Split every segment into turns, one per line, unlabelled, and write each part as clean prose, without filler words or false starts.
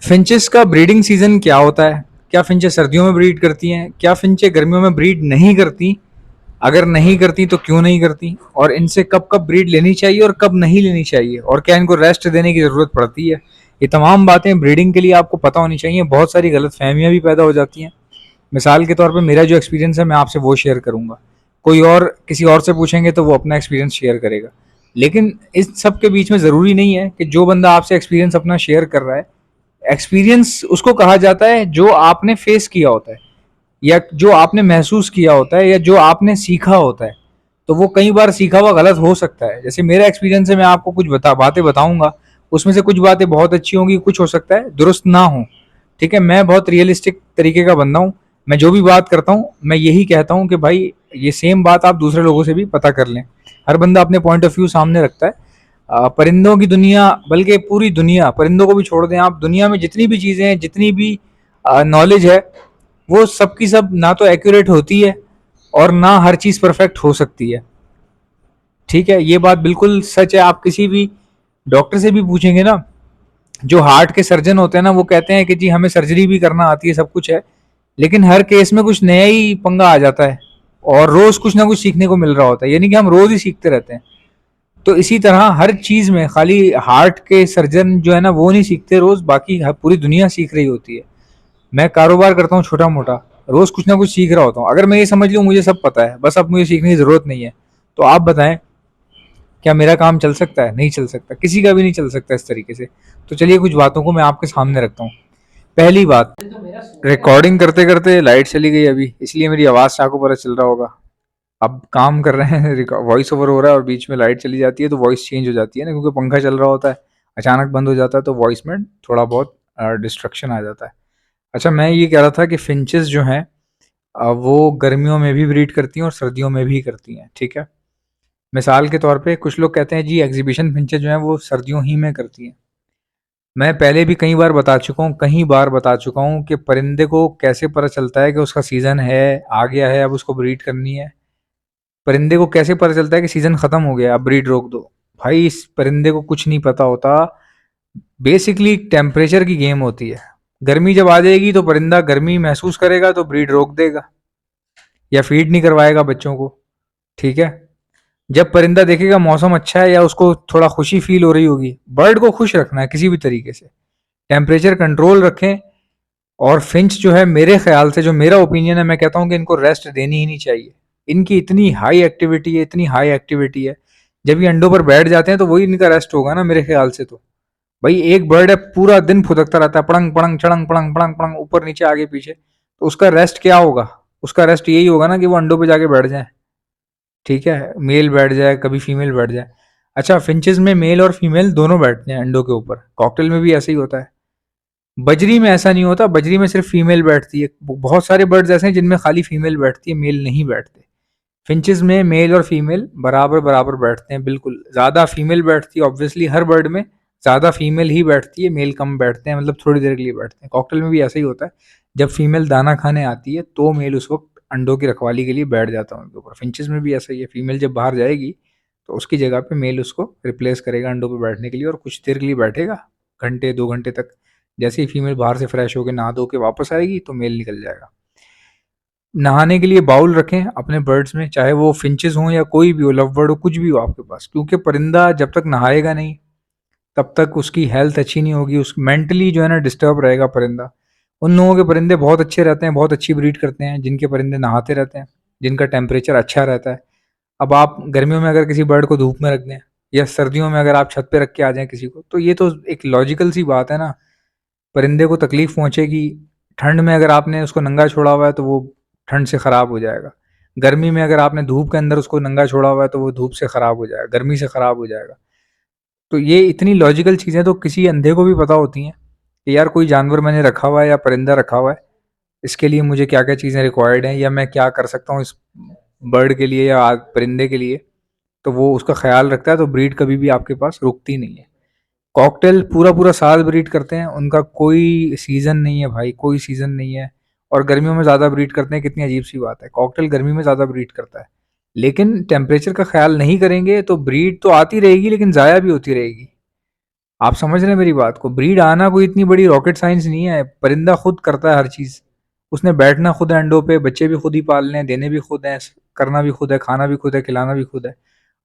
Finches का breeding season क्या होता है? क्या फिंचेस सर्दियों में ब्रीड करती हैं? क्या फिंचें गर्मियों में ब्रीड नहीं करती? अगर नहीं करती तो क्यों नहीं करती? और इनसे कब कब ब्रीड लेनी चाहिए और कब नहीं लेनी चाहिए? और क्या इनको रेस्ट देने की ज़रूरत पड़ती है? ये तमाम बातें ब्रीडिंग के लिए आपको पता होनी चाहिए। बहुत सारी गलत फहमियाँ भी पैदा हो जाती हैं। मिसाल के तौर पे मेरा जो एक्सपीरियंस है मैं आपसे वो शेयर करूँगा। कोई और किसी और से पूछेंगे तो वो अपना एक्सपीरियंस शेयर करेगा। लेकिन इस सब के बीच में ज़रूरी नहीं है कि जो बंदा आपसे एक्सपीरियंस अपना शेयर कर रहा है, एक्सपीरियंस उसको कहा जाता है जो आपने फेस किया होता है या जो आपने महसूस किया होता है या जो आपने सीखा होता है। तो वो कई बार सीखा हुआ गलत हो सकता है। जैसे मेरा एक्सपीरियंस है, मैं आपको कुछ बातें बताऊंगा। उसमें से कुछ बातें बहुत अच्छी होंगी, कुछ हो सकता है दुरुस्त ना हो। ठीक है, मैं बहुत रियलिस्टिक तरीके का बंदा हूँ। मैं जो भी बात करता हूँ मैं यही कहता हूँ कि भाई ये सेम बात आप दूसरे लोगों से भी पता कर लें। हर बंदा अपने पॉइंट ऑफ व्यू सामने रखता है। परिंदों की दुनिया, बल्कि पूरी दुनिया, परिंदों को भी छोड़ दें आप, दुनिया में जितनी भी चीज़ें हैं, जितनी भी नॉलेज है, वो सब की सब ना तो एक्यूरेट होती है और ना हर चीज़ परफेक्ट हो सकती है। ठीक है, ये बात बिल्कुल सच है। आप किसी भी डॉक्टर से भी पूछेंगे ना, जो हार्ट के सर्जन होते हैं ना, वो कहते हैं कि जी हमें सर्जरी भी करना आती है, सब कुछ है, लेकिन हर केस में कुछ नया ही पंगा आ जाता है और रोज कुछ ना कुछ सीखने को मिल रहा होता है, यानी कि हम रोज ही सीखते रहते हैं। तो इसी तरह हर चीज में खाली हार्ट के सर्जन जो है ना वो नहीं सीखते रोज, बाकी पूरी दुनिया सीख रही होती है। मैं कारोबार करता हूँ छोटा मोटा, रोज कुछ ना कुछ सीख रहा होता हूँ। अगर मैं ये समझ लूँ मुझे सब पता है, बस अब मुझे सीखने की जरूरत नहीं है, तो आप बताएं क्या मेरा काम चल सकता है? नहीं चल सकता, किसी का भी नहीं चल सकता इस तरीके से। तो चलिए कुछ बातों को मैं आपके सामने रखता हूँ। पहली बात, रिकॉर्डिंग करते करते लाइट चली गई अभी, इसलिए मेरी आवाज़ से आपको पता चल रहा होगा। अब काम कर रहे हैं, वॉइस ओवर हो रहा है और बीच में लाइट चली जाती है तो वॉइस चेंज हो जाती है ना, क्योंकि पंखा चल रहा होता है, अचानक बंद हो जाता है तो वॉइस में थोड़ा बहुत डिस्ट्रक्शन आ जाता है। अच्छा, मैं ये कह रहा था कि फिंचेस जो हैं वो गर्मियों में भी ब्रीड करती हैं और सर्दियों में भी करती हैं। ठीक है, मिसाल के तौर पे कुछ लोग कहते हैं जी एग्जीबिशन फिंचेस जो हैं वो सर्दियों ही में करती हैं। मैं पहले भी कई बार बता चुका हूँ, कई बार बता चुका हूँ कि परिंदे को कैसे पता चलता है कि उसका सीज़न है, आ गया है, अब उसको ब्रीड करनी है। परिंदे को कैसे पता चलता है कि सीज़न ख़त्म हो गया, अब ब्रीड रोक दो? भाई इस परिंदे को कुछ नहीं पता होता। बेसिकली टेम्परेचर की गेम होती है। गर्मी जब आ जाएगी तो परिंदा गर्मी महसूस करेगा तो ब्रीड रोक देगा या फीड नहीं करवाएगा बच्चों को। ठीक है, जब परिंदा देखेगा मौसम अच्छा है या उसको थोड़ा खुशी फील हो रही होगी, बर्ड को खुश रखना है किसी भी तरीके से, टेम्परेचर कंट्रोल रखें। और फिंच जो है, मेरे ख्याल से, जो मेरा ओपिनियन है, मैं कहता हूँ कि इनको रेस्ट देनी ही नहीं चाहिए। इनकी इतनी हाई एक्टिविटी है, इतनी हाई एक्टिविटी है, जब ये अंडों पर बैठ जाते हैं तो वही इनका रेस्ट होगा ना मेरे ख्याल से। तो भाई एक बर्ड है पूरा दिन फुदकता रहता है, पड़ंग पड़ंग चड़ंग पड़ंग पड़ंग पड़ंग, ऊपर नीचे आगे पीछे, तो उसका रेस्ट क्या होगा? उसका रेस्ट यही होगा ना कि वो अंडों पे जाके बैठ जाए। ठीक है, मेल बैठ जाए, कभी फीमेल बैठ जाए। अच्छा, फिंचेस में मेल और फीमेल दोनों बैठते हैं अंडों के ऊपर, कॉकटेल में भी ऐसा ही होता है। बजरी में ऐसा नहीं होता, बजरी में सिर्फ फीमेल बैठती है। बहुत सारे बर्ड्स ऐसे हैं जिनमें खाली फीमेल बैठती है, मेल नहीं बैठते। फिंचेस में मेल और फीमेल बराबर बराबर बैठते हैं, बिल्कुल। ज़्यादा फीमेल बैठती है ऑब्वियसली, हर बर्ड में ज़्यादा फीमेल ही बैठती है, मेल कम बैठते हैं, मतलब थोड़ी देर के लिए बैठते हैं। कॉकटेल में भी ऐसा ही होता है, जब फीमेल दाना खाने आती है तो मेल उस वक्त अंडों की रखवाली के लिए बैठ जाता है उनके ऊपर। फिंचेस में भी ऐसा ही है, फीमेल जब बाहर जाएगी तो उसकी जगह पे मेल उसको रिप्लेस करेगा अंडों पे बैठने के लिए, और कुछ देर के लिए बैठेगा, घंटे 2 घंटे तक। जैसे ही फीमेल बाहर से फ्रेश होकर नहा धो के वापस आएगी तो मेल निकल जाएगा। नहाने के लिए बाउल रखें अपने बर्ड्स में, चाहे वो फिंचेस हों या कोई भी हो, लव बर्ड हो, कुछ भी हो आपके पास, क्योंकि परिंदा जब तक नहाएगा नहीं तब तक उसकी हेल्थ अच्छी नहीं होगी, उस मेंटली जो है ना डिस्टर्ब रहेगा परिंदा। उन लोगों के परिंदे बहुत अच्छे रहते हैं, बहुत अच्छी ब्रीड करते हैं, जिनके परिंदे नहाते रहते हैं, जिनका टेम्परेचर अच्छा रहता है। अब आप गर्मियों में अगर किसी बर्ड को धूप में रख दें या सर्दियों में अगर आप छत पे रख के आ जाएं किसी को, तो ये तो एक लॉजिकल सी बात है ना, परिंदे को तकलीफ पहुंचेगी। ठंड में अगर आपने उसको नंगा छोड़ा हुआ है तो वो ठंड से ख़राब हो जाएगा। गर्मी में अगर आपने धूप के अंदर उसको नंगा छोड़ा हुआ है तो वो धूप से ख़राब हो जाएगा, गर्मी से ख़राब हो जाएगा। तो ये इतनी लॉजिकल चीज़ें तो किसी अंधे को भी पता होती हैं कि यार कोई जानवर मैंने रखा हुआ है या परिंदा रखा हुआ है, इसके लिए मुझे क्या क्या चीज़ें रिक्वायर्ड हैं या मैं क्या कर सकता हूँ इस बर्ड के लिए या परिंदे के लिए। तो वो उसका ख्याल रखता है, तो ब्रीड कभी भी आपके पास रुकती नहीं है। कॉकटेल पूरा पूरा साल ब्रीड करते हैं, उनका कोई सीज़न नहीं है भाई, कोई सीज़न नहीं है। और गर्मियों में ज़्यादा ब्रीड करते हैं, कितनी अजीब सी बात है, कॉकटेल गर्मी में ज़्यादा ब्रीड करता है। लेकिन टेम्परेचर का ख्याल नहीं करेंगे तो ब्रीड तो आती रहेगी लेकिन ज़ाया भी होती रहेगी। आप समझ रहे हैं मेरी बात को? ब्रीड आना कोई इतनी बड़ी रॉकेट साइंस नहीं है, परिंदा खुद करता है हर चीज़। उसने बैठना खुद है अंडों पे, बच्चे भी खुद ही पालने हैं, देने भी खुद हैं, करना भी खुद है, खाना भी खुद है, खिलाना भी खुद है।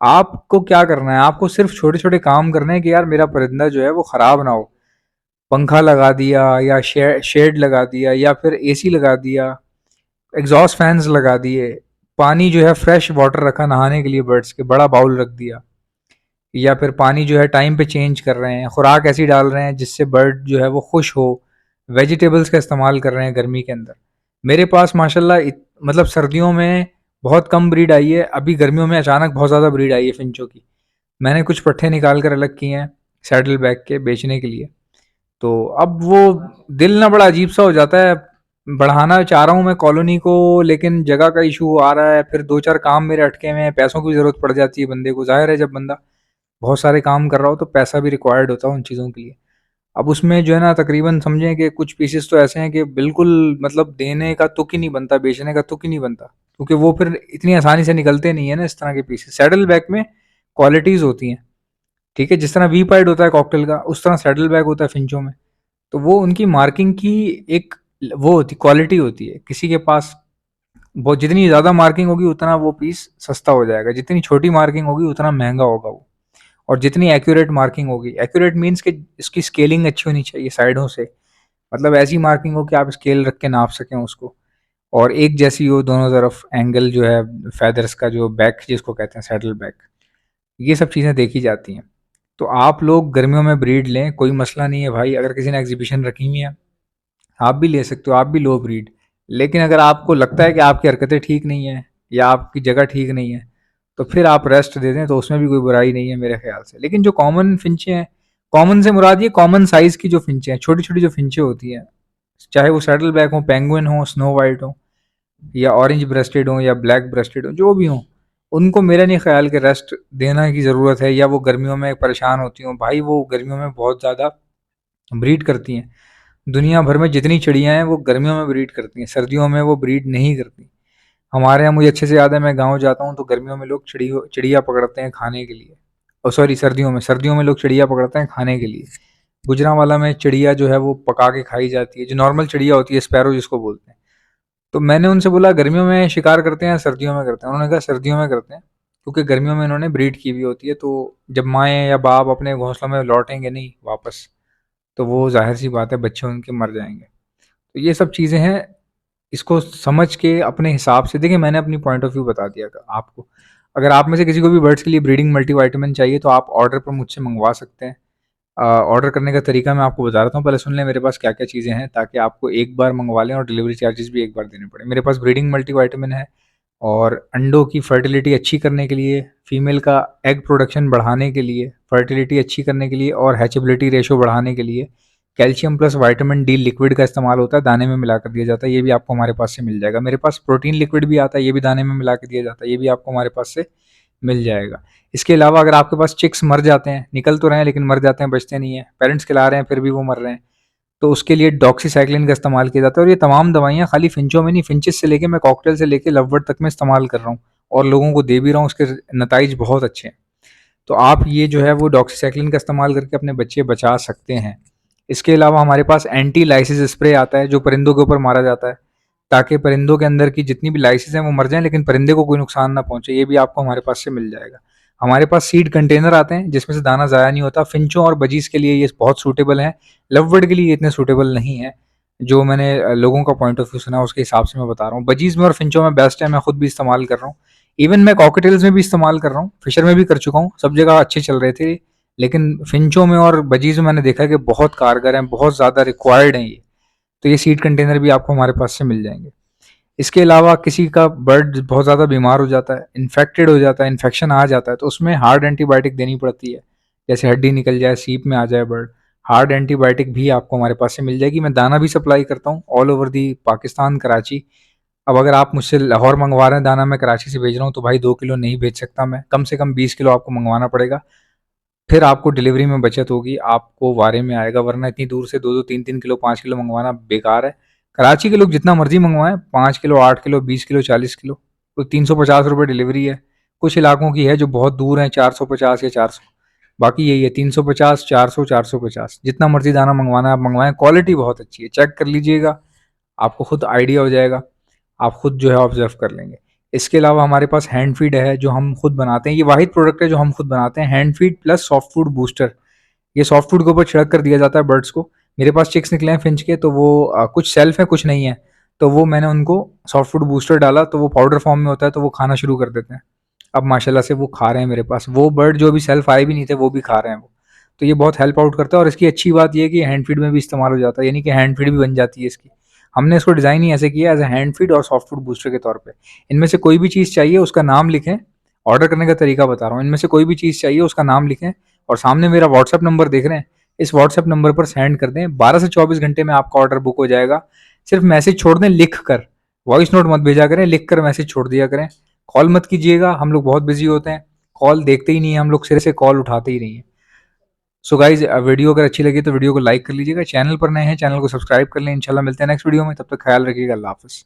आपको क्या करना है? आपको सिर्फ छोटे-छोटे काम करने हैं कि यार मेरा परिंदा जो है वो खराब ना हो। पंखा लगा दिया या शेड लगा दिया या फिर एसी लगा दिया, एग्जॉस्ट फैंस लगा दिए, पानी जो है फ्रेश वाटर रखा नहाने के लिए बर्ड्स के, बड़ा बाउल रख दिया, या फिर पानी जो है टाइम पे चेंज कर रहे हैं, खुराक ऐसी डाल रहे हैं जिससे बर्ड जो है वो खुश हो, वेजिटेबल्स का इस्तेमाल कर रहे हैं गर्मी के अंदर। मेरे पास माशाल्लाह मतलब सर्दियों में बहुत कम ब्रीड आई है, अभी गर्मियों में अचानक बहुत ज़्यादा ब्रीड आई है फिंचों की। मैंने कुछ पट्ठे निकाल कर अलग किए हैं सैडल बैग के बेचने के लिए। तो अब वो दिल ना बड़ा अजीब सा हो जाता है। बढ़ाना चाह रहा हूँ मैं कॉलोनी को, लेकिन जगह का इशू आ रहा है, फिर दो चार काम मेरे अटके हुए हैं, पैसों की ज़रूरत पड़ जाती है बंदे को। ज़ाहिर है जब बंदा बहुत सारे काम कर रहा हो तो पैसा भी रिक्वायर्ड होता है उन चीज़ों के लिए। अब उसमें जो है ना तकरीबन समझें कि कुछ पीसेस तो ऐसे हैं कि बिल्कुल मतलब देने का तुक ही नहीं बनता, बेचने का तुक ही नहीं बनता, क्योंकि वो फिर इतनी आसानी से निकलते नहीं है ना इस तरह के पीसेस। सैडल बैग में क्वालिटीज़ होती हैं, ठीक है? जिस तरह वी पाइड होता है कॉकटेल का, उस तरह सैडल बैग होता है फिंचों में। तो वो उनकी मार्किंग की एक वो होती क्वालिटी होती है। किसी के पास वो जितनी ज़्यादा मार्किंग होगी उतना वो पीस सस्ता हो जाएगा, जितनी छोटी मार्किंग होगी उतना महंगा होगा वो। और जितनी एक्यूरेट मार्किंग होगी, एक्यूरेट मीन्स कि इसकी स्केलिंग अच्छी होनी चाहिए साइडों से, मतलब ऐसी मार्किंग हो कि आप स्केल रख के नाप सकें उसको, और एक जैसी हो दोनों तरफ एंगल जो है फेदर्स का, जो बैक जिसको कहते हैं सैडल बैक। ये सब चीज़ें देखी जाती हैं। तो आप लोग गर्मियों में ब्रीड लें, कोई मसला नहीं है भाई। अगर किसी ने एग्जीबिशन रखी हुई है आप भी ले सकते हो, आप भी लो ब्रीड। लेकिन अगर आपको लगता है कि आपकी हरकतें ठीक नहीं है या आपकी जगह ठीक नहीं है तो फिर आप रेस्ट दे दें, तो उसमें भी कोई बुराई नहीं है मेरे ख्याल से। लेकिन जो कॉमन फिंचे हैं, कॉमन से मुराद ये कॉमन साइज की जो फिंचे हैं, छोटी छोटी जो फिंचे होती हैं, चाहे वो सैडल बैक हो, पेंगुइन हो, स्नो वाइट हो, या ऑरेंज ब्रेस्टेड हो, या ब्लैक ब्रेस्टेड हो, जो भी हो, उनको मेरा नहीं ख्याल कि रेस्ट देना की ज़रूरत है या वो गर्मियों में परेशान होती हों। भाई वो गर्मियों में बहुत ज़्यादा ब्रीड करती हैं। दुनिया भर में जितनी चिड़ियाँ हैं वो गर्मियों में ब्रीड करती हैं, सर्दियों में वो ब्रीड नहीं करती। हमारे यहाँ मुझे अच्छे से याद है, मैं गाँव जाता हूँ तो गर्मियों में लोग चिड़िया पकड़ते हैं खाने के लिए। सॉरी, सर्दियों में लोग चिड़िया पकड़ते हैं खाने के लिए। गुजरांवाला में चिड़िया जो है वो पका के खाई जाती है, जो नॉर्मल चिड़िया होती है, स्पैरो जिसको बोलते हैं। तो मैंने उनसे बोला गर्मियों में शिकार करते हैं सर्दियों में करते हैं? उन्होंने कहा सर्दियों में करते हैं, क्योंकि गर्मियों में इन्होंने ब्रीड की हुई होती है, तो जब माएँ या बाप अपने घोंसलों में लौटेंगे नहीं वापस, तो वो ज़ाहिर सी बात है बच्चे उनके मर जाएंगे। तो ये सब चीज़ें हैं, इसको समझ के अपने हिसाब से देखिए। मैंने अपनी पॉइंट ऑफ व्यू बता दिया आपको। अगर आप में से किसी को भी बर्ड्स के लिए ब्रीडिंग मल्टीविटामिन चाहिए तो आप ऑर्डर पर मुझसे मंगवा सकते हैं। ऑर्डर करने का तरीका मैं आपको बता रहा हूँ, पहले सुन लें मेरे पास क्या क्या चीज़ें हैं, ताकि आपको एक बार मंगवा लें और डिलीवरी चार्जेस भी एक बार देने पड़े। मेरे पास ब्रीडिंग मल्टीविटामिन है, और अंडों की फर्टिलिटी अच्छी करने के लिए, फीमेल का एग प्रोडक्शन बढ़ाने के लिए, फर्टिलिटी अच्छी करने के लिए और हैचेबिलिटी रेशो बढ़ाने के लिए calcium plus vitamin D liquid का इस्तेमाल होता है, दाने में मिला कर दिया जाता है। ये भी आपको हमारे पास से मिल जाएगा। मेरे पास प्रोटीन लिक्विड भी आता है, ये भी दाने में मिला के दिया जाता है, ये भी आपको हमारे पास से मिल जाएगा। इसके अलावा अगर आपके पास चिक्स मर जाते हैं, निकल तो रहे हैं लेकिन मर जाते हैं, बचते नहीं हैं, पेरेंट्स खिला रहे हैं फिर भी वो मर रहे हैं, तो उसके लिए डॉक्सीसाइक्लिन का इस्तेमाल किया जाता है। और ये तमाम दवाइयाँ खाली फिंचों में नहीं, फिंचेस से लेके मैं कॉकटेल से लेके लवबर्ड तक में इस्तेमाल कर रहा हूँ और लोगों को दे भी रहा हूँ। उसके नताइज बहुत अच्छे हैं। तो आप ये जो है वो डॉक्सीसाइक्लिन का इस्तेमाल करके अपने बच्चे बचा सकते हैं। इसके अलावा हमारे पास एंटी लाइसिस स्प्रे आता है, जो परिंदों के ऊपर मारा जाता है, ताकि परिंदों के अंदर की जितनी भी लाइसिस हैं वो मर जाएं, लेकिन परिंदे को कोई नुकसान ना पहुंचे। ये भी आपको हमारे पास से मिल जाएगा। हमारे पास सीड कंटेनर आते हैं जिसमें से दाना ज़ाया नहीं होता। फिंचों और बजीज के लिए ये बहुत सूटेबल है, लवबर्ड के लिए ये इतने सूटेबल नहीं है। जो मैंने लोगों का पॉइंट ऑफ व्यू सुना उसके हिसाब से मैं बता रहा हूँ। बजीज में और फिंचों में बेस्ट है, मैं खुद भी इस्तेमाल कर रहा हूँ। इवन मैं कॉकटेल्स में भी इस्तेमाल कर रहा हूँ, फिशर में भी कर चुका हूँ, सब जगह अच्छे चल रहे थे। लेकिन फिंचों में और बजीज में मैंने देखा कि बहुत कारगर हैं, बहुत ज़्यादा रिक्वायर्ड हैं ये। तो ये सीड कंटेनर भी आपको हमारे पास से मिल जाएंगे। इसके अलावा किसी का बर्ड बहुत ज़्यादा बीमार हो जाता है, इन्फेक्टेड हो जाता है, इन्फेक्शन आ जाता है, तो उसमें हार्ड एंटीबायोटिक देनी पड़ती है। जैसे हड्डी निकल जाए, सीप में आ जाए बर्ड, हार्ड एंटीबायोटिक भी आपको हमारे पास से मिल जाएगी। मैं दाना भी सप्लाई करता हूँ all over the Pakistan, Karachi. अब अगर आप मुझसे लाहौर मंगवा रहे हैं दाना, मैं कराची से भेज रहा हूँ, तो भाई 2 किलो नहीं भेज सकता मैं, कम से कम 20 किलो आपको मंगवाना पड़ेगा। फिर आपको डिलीवरी में बचत होगी, आपको वारे में आएगा, वरना इतनी दूर से 2-2, 3-3 किलो, 5 किलो मंगवाना बेकार है। कराची के लोग जितना मर्जी मंगवाएं, 5 किलो, 8 किलो, 20 किलो, 40 किलो, तो 350 रुपये डिलीवरी है। कुछ इलाकों की है जो बहुत दूर हैं, 450 या 400। बाकी यही है 350, 400, 450, जितना मर्जी दाना मंगवाना है आप मंगवाएं, क्वालिटी बहुत अच्छी है, चेक कर लीजिएगा, आपको खुद आइडिया हो जाएगा, आप खुद जो है ऑब्जर्व कर लेंगे। इसके अलावा हमारे पास हैंड फीड है जो हम खुद बनाते हैं, ये वाहिद प्रोडक्ट है जो हम खुद बनाते हैं, hand feed plus soft food booster. ये सॉफ्ट फूड के ऊपर छिड़क कर दिया जाता है बर्ड्स को। मेरे पास चिक्स निकले हैं फिंच के, तो वो कुछ सेल्फ है कुछ नहीं है, तो वो मैंने उनको सॉफ्ट फूड बूस्टर डाला, तो वो पाउडर फॉर्म में होता है, तो वो खाना शुरू कर देते हैं। अब माशाल्लाह से वो खा रहे हैं मेरे पास, वो बर्ड जो अभी सेल्फ आए भी नहीं थे वो भी खा रहे हैं वो। तो ये बहुत हेल्प आउट करता है, और इसकी अच्छी बात ये है कि हैंड फीड में भी इस्तेमाल हो जाता है, यानी कि हैंड फीड भी बन जाती है इसकी। हमने इसको डिज़ाइन ही ऐसे किया एज ए हैंड फीड और सॉफ्ट फूड बूस्टर के तौर पे। इनमें से कोई भी चीज़ चाहिए उसका नाम लिखें, ऑर्डर करने का तरीका बता रहा हूँ, इनमें से कोई भी चीज़ चाहिए उसका नाम लिखें, और सामने मेरा व्हाट्सएप नंबर देख रहे हैं, इस व्हाट्सएप नंबर पर सेंड कर दें, 12 से 24 घंटे में आपका ऑर्डर बुक हो जाएगा। सिर्फ मैसेज छोड़ दें लिख कर, वॉइस नोट मत भेजा करें, लिख कर मैसेज छोड़ दिया करें। कॉल मत कीजिएगा, हम लोग बहुत बिजी होते हैं, कॉल देखते ही नहीं है हम लोग, सिरे से कॉल उठाते ही नहीं है। सो गाइज, वीडियो अगर अच्छी लगी तो वीडियो को लाइक कर लीजिएगा, चैनल पर नए हैं चैनल को सब्सक्राइब कर लें। इंशाल्लाह मिलते हैं नेक्स्ट वीडियो में, तब तक ख्याल रखिएगा, अल्लाह हाफिज़।